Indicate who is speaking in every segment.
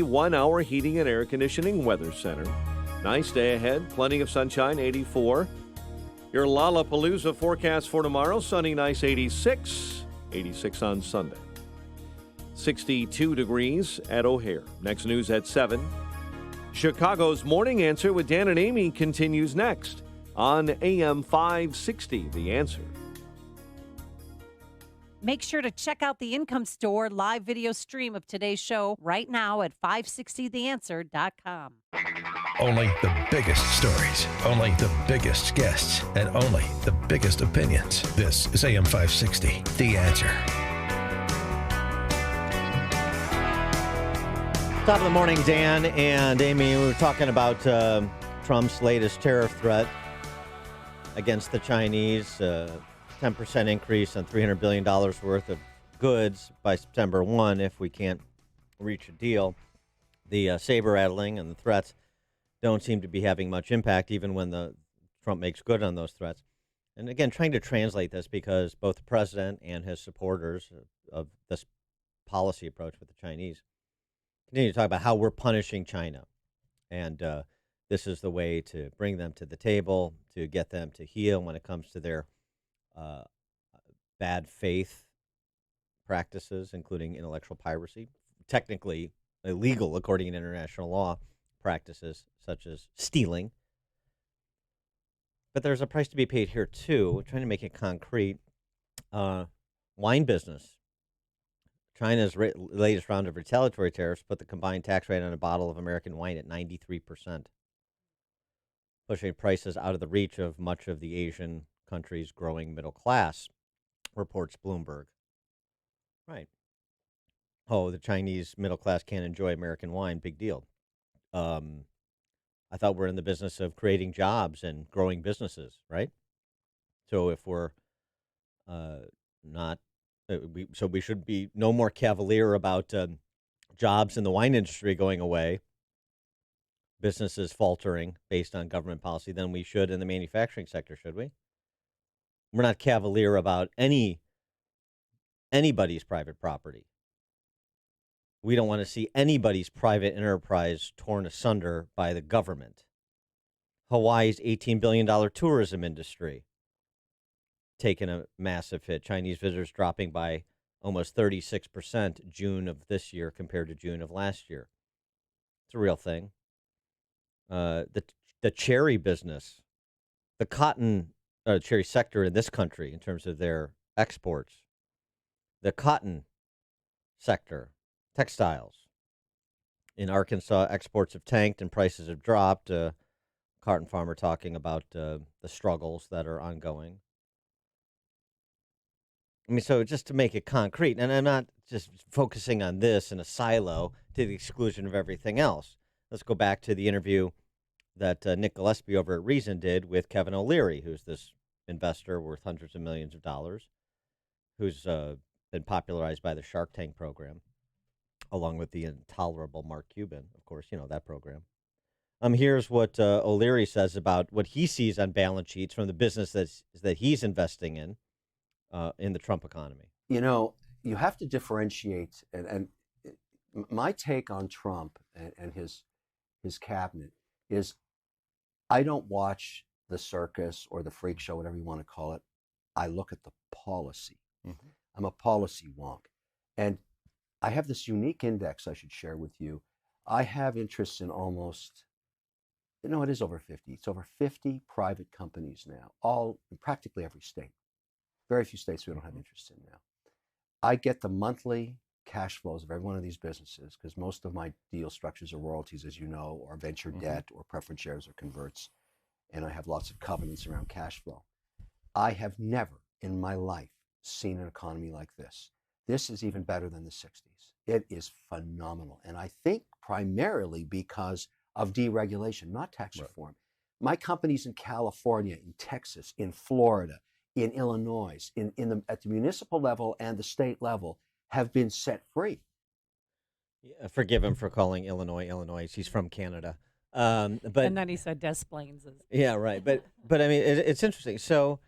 Speaker 1: 1 hour heating and air conditioning weather center. Nice day ahead, plenty of sunshine, 84. Your Lollapalooza forecast for tomorrow, sunny, nice, 86. 86 on Sunday. 62 degrees at O'Hare. Next news at 7. Chicago's Morning Answer with Dan and Amy continues next on AM 560, The Answer.
Speaker 2: Make sure to check out the Income Store live video stream of today's show right now at 560theanswer.com.
Speaker 3: Only the biggest stories, only the biggest guests, and only the biggest opinions. This is AM 560, The Answer.
Speaker 4: Top of the morning, Dan and Amy. We were talking about Trump's latest tariff threat against the Chinese. 10% increase on $300 billion worth of goods by September 1 if we can't reach a deal. The saber-rattling and the threats don't seem to be having much impact, even when Trump makes good on those threats. And again, trying to translate this because both the president and his supporters of this policy approach with the Chinese continue to talk about how we're punishing China. And this is the way to bring them to the table, to get them to heel when it comes to their bad faith practices, including intellectual piracy, technically illegal according to international law practices such as stealing. But there's a price to be paid here too. We're trying to make it concrete. Wine business. China's latest round of retaliatory tariffs put the combined tax rate on a bottle of American wine at 93%, pushing prices out of the reach of much of the Asian country's growing middle class, reports Bloomberg. Right. Oh, the Chinese middle class can't enjoy American wine. Big deal. I thought we're in the business of creating jobs and growing businesses, right? So if we're not, we should be no more cavalier about jobs in the wine industry going away, businesses faltering based on government policy than we should in the manufacturing sector, should we? We're not cavalier about anybody's private property. We don't want to see anybody's private enterprise torn asunder by the government. Hawaii's $18 billion tourism industry taking a massive hit. Chinese visitors dropping by almost 36% June of this year compared to June of last year. It's a real thing. The cherry business, the cotton cherry sector in this country in terms of their exports, the cotton sector, textiles. In Arkansas, exports have tanked and prices have dropped. Carton farmer talking about the struggles that are ongoing. I mean, so just to make it concrete, and I'm not just focusing on this in a silo to the exclusion of everything else. Let's go back to the interview that Nick Gillespie over at Reason did with Kevin O'Leary, who's this investor worth hundreds of millions of dollars, who's been popularized by the Shark Tank program, along with the intolerable Mark Cuban, of course, you know, that program. Here's what O'Leary says about what he sees on balance sheets from the business that he's investing in the Trump economy.
Speaker 5: You know, you have to differentiate, and my take on Trump and his cabinet is I don't watch the circus or the freak show, whatever you want to call it. I look at the policy. Mm-hmm. I'm a policy wonk. And I have this unique index I should share with you. I have interests in almost, it is over 50. It's over 50 private companies now, all in practically every state. Very few states we don't have interest in now. I get the monthly cash flows of every one of these businesses because most of my deal structures are royalties, as you know, or venture debt or preference shares or converts. And I have lots of covenants around cash flow. I have never in my life seen an economy like this. This is even better than the 60s. It is phenomenal. And I think primarily because of deregulation, not tax reform. My companies in California, in Texas, in Florida, in Illinois, at the municipal level and the state level have been set free.
Speaker 4: Yeah, forgive him for calling Illinois. He's from Canada. But
Speaker 2: and then he said Des Plaines is.
Speaker 4: Yeah, right. But I mean, it's interesting. So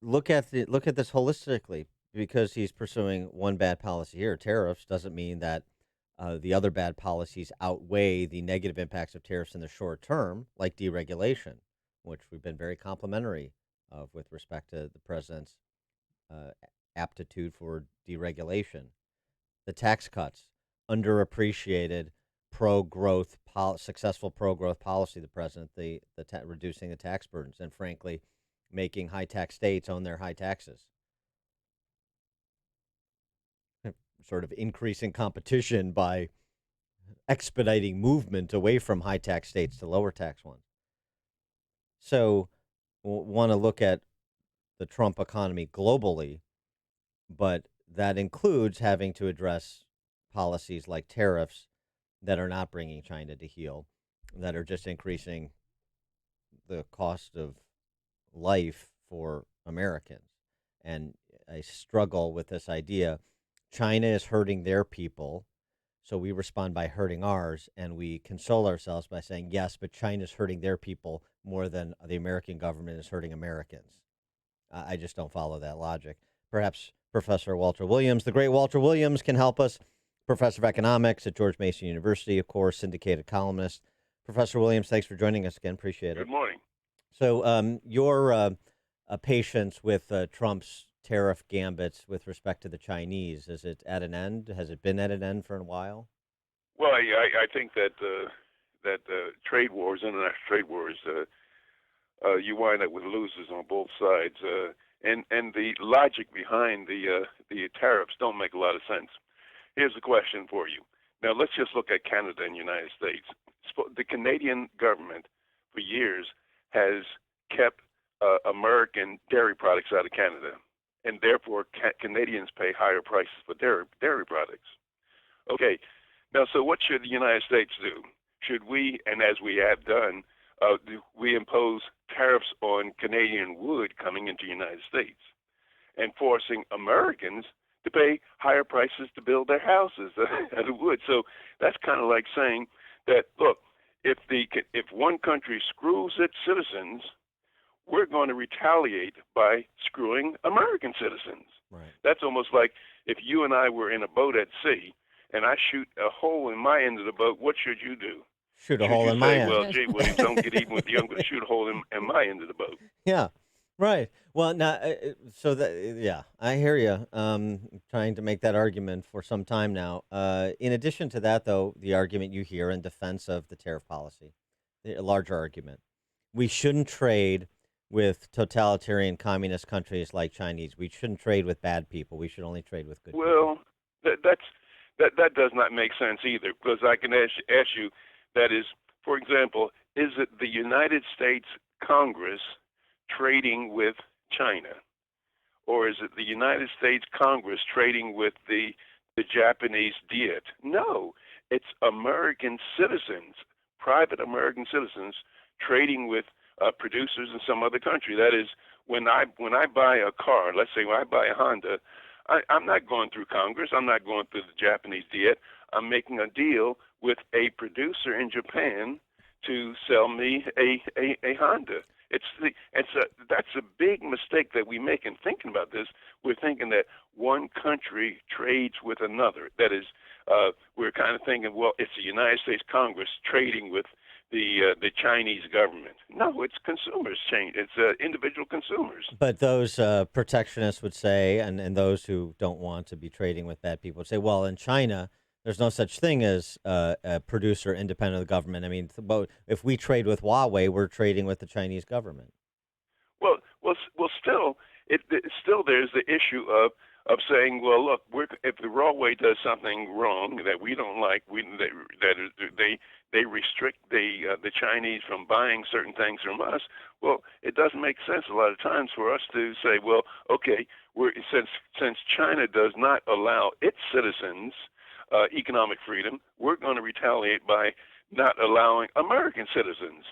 Speaker 4: look at this holistically, because he's pursuing one bad policy here. Tariffs doesn't mean that the other bad policies outweigh the negative impacts of tariffs in the short term, like deregulation, which we've been very complimentary of with respect to the president's uh, aptitude for deregulation. The tax cuts, underappreciated pro-growth, successful pro-growth policy of the president, reducing the tax burdens, and frankly, making high-tax states own their high taxes, sort of increasing competition by expediting movement away from high-tax states to lower-tax ones. So, want to look at the Trump economy globally, but that includes having to address policies like tariffs that are not bringing China to heel, that are just increasing the cost of life for Americans. And I struggle with this idea. China is hurting their people, so we respond by hurting ours, and we console ourselves by saying, yes, but China's hurting their people more than the American government is hurting Americans. I just don't follow that logic. Perhaps Professor Walter Williams, the great Walter Williams, can help us. Professor of economics at George Mason University, of course, syndicated columnist. Professor Williams, thanks for joining us again. Appreciate it.
Speaker 6: Good morning.
Speaker 4: So your patience with Trump's tariff gambits with respect to the Chinese, is it at an end? Has it been at an end for a while?
Speaker 6: Well, I think that trade wars, international trade wars, you wind up with losers on both sides, and the logic behind the tariffs don't make a lot of sense. Here's a question for you. Now, let's just look at Canada and the United States. The Canadian government, for years, has kept American dairy products out of Canada, and therefore Canadians pay higher prices for dairy products. Okay, now, so what should the United States do? Should we, and as we have done, we impose tariffs on Canadian wood coming into the United States and forcing Americans to pay higher prices to build their houses out of wood? So that's kind of like saying that, look, if one country screws its citizens, we're going to retaliate by screwing American citizens.
Speaker 4: Right.
Speaker 6: That's almost like if you and I were in a boat at sea and I shoot a hole in my end of the boat, what should you do?
Speaker 4: Shoot a hole in my end.
Speaker 6: Well, gee, Williams, don't get even with you. I'm going to shoot a hole in my end of the boat.
Speaker 4: Yeah, right. Well, now, yeah, I hear you. Trying to make that argument for some time now. In addition to that, though, the argument you hear in defense of the tariff policy, a larger argument, we shouldn't trade with totalitarian communist countries like Chinese. We shouldn't trade with bad people. We should only trade with good people.
Speaker 6: Well, that does not make sense either, because I can ask you, that is, for example, is it the United States Congress trading with China? Or is it the United States Congress trading with the Japanese Diet? No, it's American citizens, private American citizens, trading with producers in some other country. That is, when I buy a car, let's say when I buy a Honda, I'm not going through Congress. I'm not going through the Japanese Diet. I'm making a deal with a producer in Japan to sell me a Honda. That's a big mistake that we make in thinking about this. We're thinking that one country trades with another. That is, we're kind of thinking, well, it's the United States Congress trading with the Chinese government. No, it's consumers. It's individual consumers.
Speaker 4: But those protectionists would say, and those who don't want to be trading with bad people would say, well, in China, there's no such thing as a producer independent of the government. I mean, if we trade with Huawei, we're trading with the Chinese government.
Speaker 6: Well, still, still there's the issue of saying, well, look, if the Huawei does something wrong that we don't like, they restrict the Chinese from buying certain things from us. Well, it doesn't make sense a lot of times for us to say, well, okay, since China does not allow its citizens economic freedom, we're going to retaliate by not allowing American citizens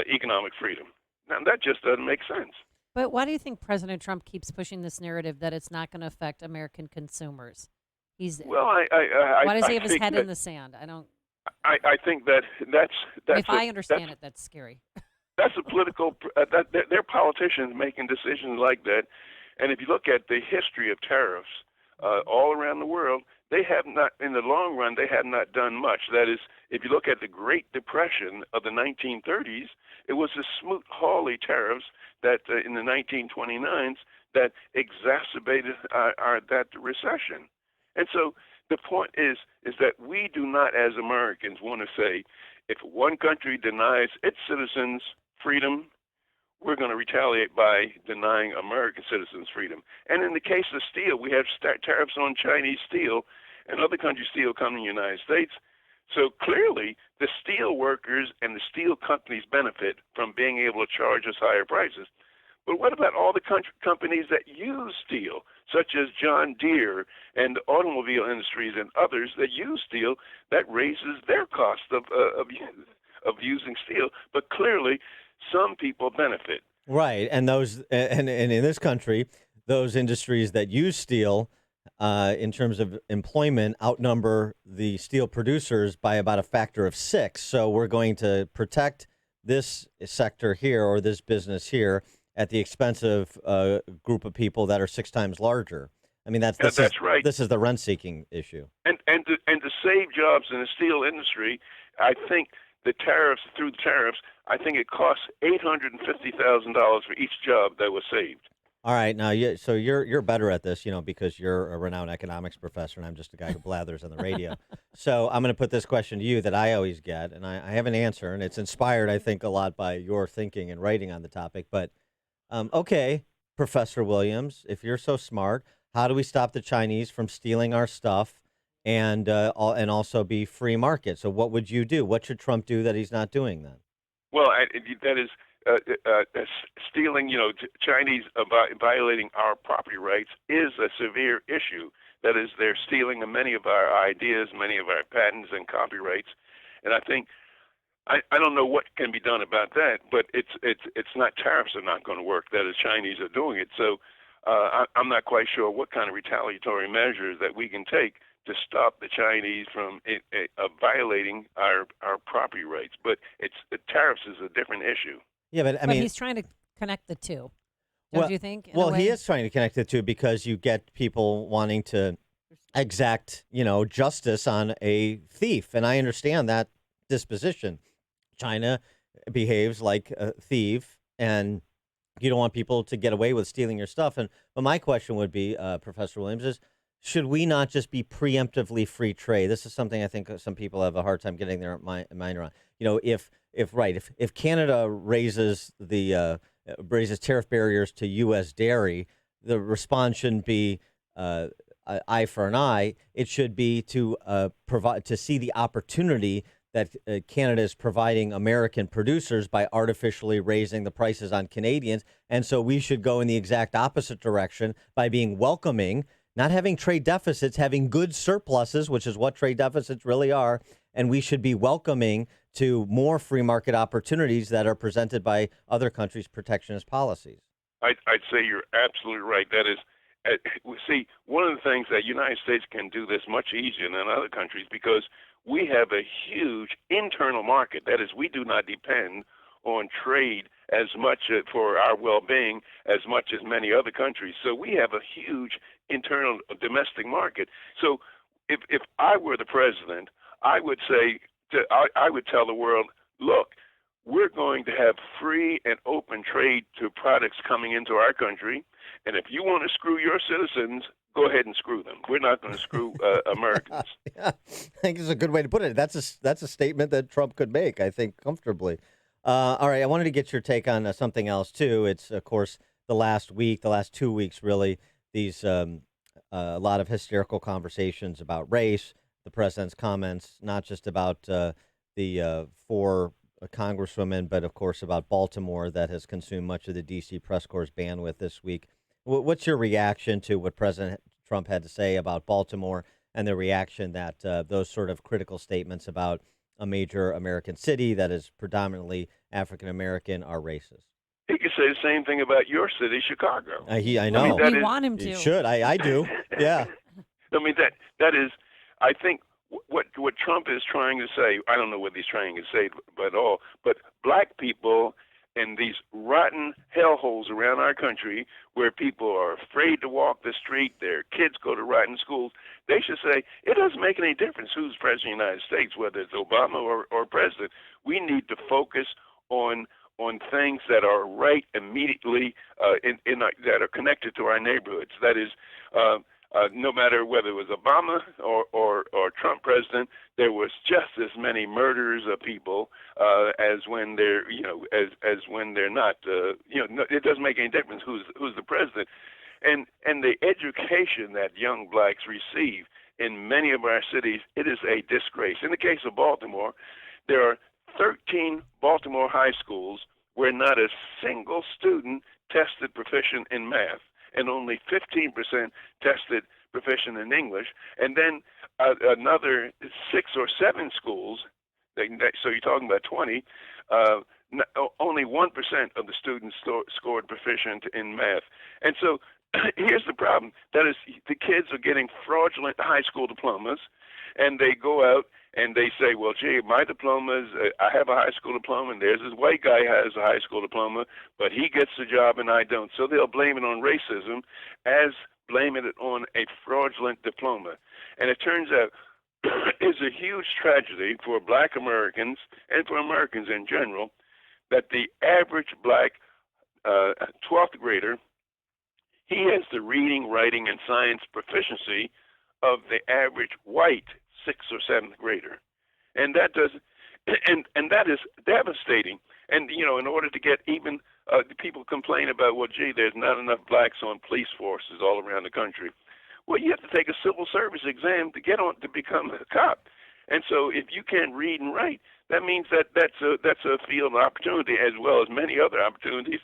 Speaker 6: economic freedom. Now, that just doesn't make sense.
Speaker 2: But why do you think President Trump keeps pushing this narrative that it's not going to affect American consumers?
Speaker 6: Why
Speaker 2: does he have his head in the sand?
Speaker 6: I think that's
Speaker 2: if I understand it, that's scary.
Speaker 6: That's a political. They're politicians making decisions like that, and if you look at the history of tariffs all around the world, they have not, in the long run, they have not done much. That is, if you look at the Great Depression of the 1930s, it was the Smoot-Hawley tariffs that in the 1929s that exacerbated that recession. And so the point is that we do not, as Americans, want to say, if one country denies its citizens freedom, we're going to retaliate by denying American citizens freedom. And in the case of steel, we have tariffs on Chinese steel, and other countries' steel come in the United States. So clearly, the steel workers and the steel companies benefit from being able to charge us higher prices. But what about all the companies that use steel, such as John Deere and the automobile industries and others that use steel? That raises their cost of using steel. But clearly, some people benefit.
Speaker 4: Right, and those, and in this country, those industries that use steel, in terms of employment, outnumber the steel producers by about a factor of 6. So we're going to protect this sector here or this business here at the expense of a group of people that are 6 times larger. I mean, that's
Speaker 6: right.
Speaker 4: This is the rent-seeking issue.
Speaker 6: And to save jobs in the steel industry, I think the tariffs, I think it costs $850,000 for each job that was saved.
Speaker 4: All right, now so you're better at this, because you're a renowned economics professor, and I'm just a guy who blathers on the radio. So I'm going to put this question to you that I always get, and I have an answer, and it's inspired, I think, a lot by your thinking and writing on the topic. But okay, Professor Williams, if you're so smart, how do we stop the Chinese from stealing our stuff and also be free market? So what would you do? What should Trump do that he's not doing then?
Speaker 6: Well, that is. Stealing, Chinese violating our property rights is a severe issue. That is, they're stealing many of our ideas, many of our patents and copyrights. And I think I don't know what can be done about that, but it's not tariffs are not going to work. That is, Chinese are doing it. So I'm not quite sure what kind of retaliatory measures that we can take to stop the Chinese from violating our property rights. But tariffs is a different issue.
Speaker 4: Yeah, but I mean,
Speaker 2: he's trying to connect the two. Don't you think?
Speaker 4: Well, he is trying to connect the two because you get people wanting to exact, justice on a thief, and I understand that disposition. China behaves like a thief, and you don't want people to get away with stealing your stuff. But my question would be, Professor Williams, is should we not just be preemptively free trade? This is something I think some people have a hard time getting their mind around. If Canada raises tariff barriers to U.S. dairy, the response shouldn't be eye for an eye. It should be to see the opportunity that Canada is providing American producers by artificially raising the prices on Canadians. And so we should go in the exact opposite direction by being welcoming, not having trade deficits, having good surpluses, which is what trade deficits really are. And we should be welcoming to more free market opportunities that are presented by other countries' protectionist policies.
Speaker 6: I'd say you're absolutely right. That is, see, one of the things that the United States can do this much easier than other countries because we have a huge internal market. That is, we do not depend on trade as much for our well-being as much as many other countries. So we have a huge internal domestic market. So if I were the president, I would say, I would tell the world, look, we're going to have free and open trade to products coming into our country. And if you want to screw your citizens, go ahead and screw them. We're not going to screw Americans.
Speaker 4: Yeah, I think it's a good way to put it. That's a statement that Trump could make, I think, comfortably. All right, I wanted to get your take on something else, too. It's, of course, the last 2 weeks, really, these a lot of hysterical conversations about race, the president's comments, not just about the 4 congresswomen, but, of course, about Baltimore that has consumed much of the D.C. press corps' bandwidth this week. What's your reaction to what President Trump had to say about Baltimore and the reaction that those sort of critical statements about a major American city that is predominantly African-American are racist?
Speaker 6: He could say the same thing about your city, Chicago.
Speaker 4: I know.
Speaker 2: We want him to.
Speaker 4: He should. I do. Yeah.
Speaker 6: I mean, that is, I think what Trump is trying to say, I don't know what he's trying to say at all, but black people in these rotten hellholes around our country where people are afraid to walk the street, their kids go to rotten schools, they should say it doesn't make any difference who's president of the United States, whether it's Obama or president. We need to focus on things that are right immediately that are connected to our neighborhoods. That is, no matter whether it was Obama or Trump president, there was just as many murders of people as when they're as when they're not. It doesn't make any difference who's the president, and the education that young blacks receive in many of our cities, it is a disgrace. In the case of Baltimore, there are 13 Baltimore high schools where not a single student tested proficient in math, and only 15% tested proficient in English. And then another 6 or 7 schools, so you're talking about 20, only 1% of the students scored proficient in math. And so here's the problem. That is, the kids are getting fraudulent high school diplomas, and they go out and they say, well, gee, my diplomas, I have a high school diploma, and there's this white guy has a high school diploma, but he gets the job and I don't. So they'll blame it on racism as blaming it on a fraudulent diploma. And it turns out it's a huge tragedy for black Americans and for Americans in general that the average black 12th grader, he has the reading, writing, and science proficiency of the average white 6th or 7th grader, and that is devastating. And in order to get even, people complain about, well, gee, there's not enough blacks on police forces all around the country. Well, you have to take a civil service exam to get on to become a cop. And so, if you can't read and write, that means that's a field of opportunity as well as many other opportunities